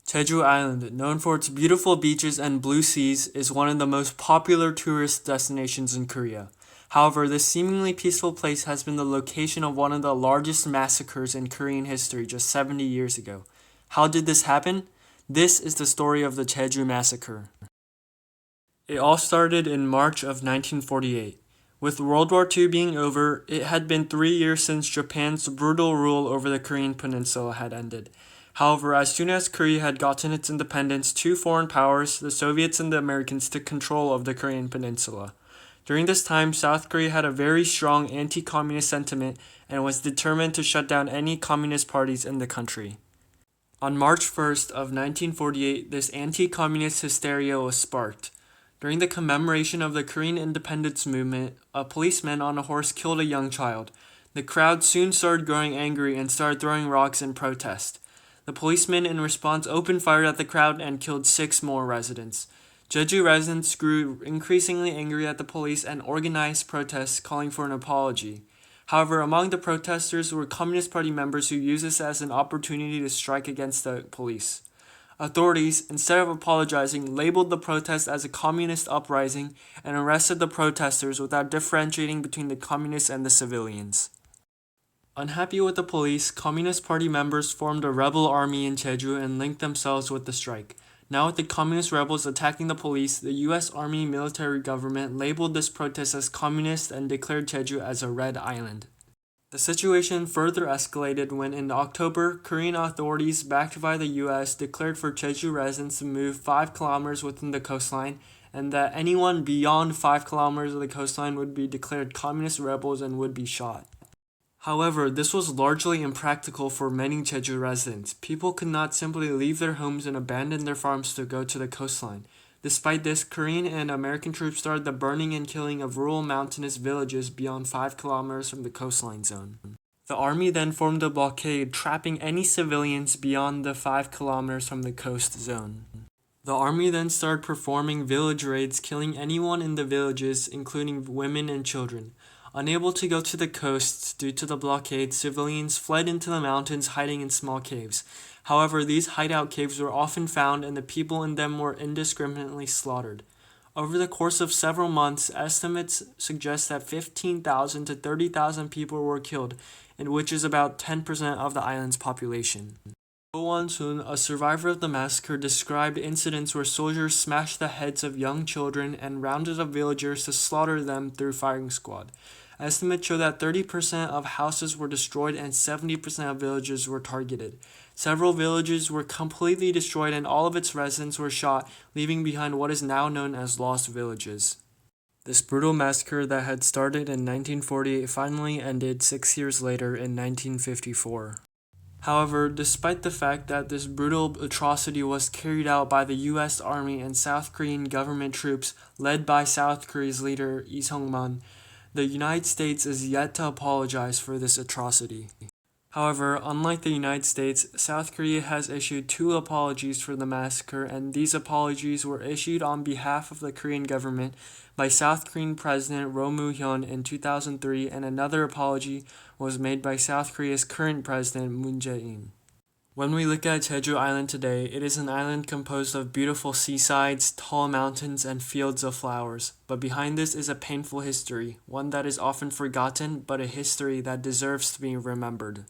Jeju Island, known for its beautiful beaches and blue seas, is one of the most popular tourist destinations in Korea. However, this seemingly peaceful place has been the location of one of the largest massacres in Korean history just 70 years ago. How did this happen? This is the story of the Jeju Massacre. It all started in March of 1948. With World War II being over, it had been 3 years since Japan's brutal rule over the Korean peninsula had ended. However, as soon as Korea had gotten its independence, two foreign powers, the Soviets and the Americans, took control of the Korean peninsula. During this time, South Korea had a very strong anti-communist sentiment and was determined to shut down any communist parties in the country. On March 1st of 1948, this anti-communist hysteria was sparked. During the commemoration of the Korean independence movement, a policeman on a horse killed a young child. The crowd soon started growing angry and started throwing rocks in protest. The policeman in response opened fire at the crowd and killed 6 more residents. Jeju residents grew increasingly angry at the police and organized protests calling for an apology. However, among the protesters were Communist Party members who used this as an opportunity to strike against the police. Authorities, instead of apologizing, labeled the protest as a communist uprising and arrested the protesters without differentiating between the communists and the civilians. Unhappy with the police, Communist Party members formed a rebel army in Jeju and linked themselves with the strike. Now with the communist rebels attacking the police, the U.S. Army military government labeled this protest as communist and declared Jeju as a red island. The situation further escalated when in October, Korean authorities, backed by the U.S., declared for Jeju residents to move 5 kilometers within the coastline and that anyone beyond 5 kilometers of the coastline would be declared communist rebels and would be shot. However, this was largely impractical for many Jeju residents. People could not simply leave their homes and abandon their farms to go to the coastline. Despite this, Korean and American troops started the burning and killing of rural mountainous villages beyond 5 kilometers from the coastline zone. The army then formed a blockade, trapping any civilians beyond the 5 kilometers from the coast zone. The army then started performing village raids, killing anyone in the villages, including women and children. Unable to go to the coasts due to the blockade, civilians fled into the mountains, hiding in small caves. However, these hideout caves were often found and the people in them were indiscriminately slaughtered. Over the course of several months, estimates suggest that 15,000 to 30,000 people were killed, which is about 10% of the island's population. Go Won-soon, a survivor of the massacre, described incidents where soldiers smashed the heads of young children and rounded up villagers to slaughter them through firing squad. Estimates show that 30% of houses were destroyed and 70% of villages were targeted. Several villages were completely destroyed and all of its residents were shot, leaving behind what is now known as lost villages. This brutal massacre that had started in 1948 finally ended 6 years later in 1954. However, despite the fact that this brutal atrocity was carried out by the U.S. Army and South Korean government troops led by South Korea's leader Lee Sung-man, the United States is yet to apologize for this atrocity. However, unlike the United States, South Korea has issued 2 apologies for the massacre, and these apologies were issued on behalf of the Korean government by South Korean President Roh Moo-hyun in 2003, and another apology was made by South Korea's current president Moon Jae-in. When we look at Jeju Island today, it is an island composed of beautiful seasides, tall mountains, and fields of flowers. But behind this is a painful history, one that is often forgotten, but a history that deserves to be remembered.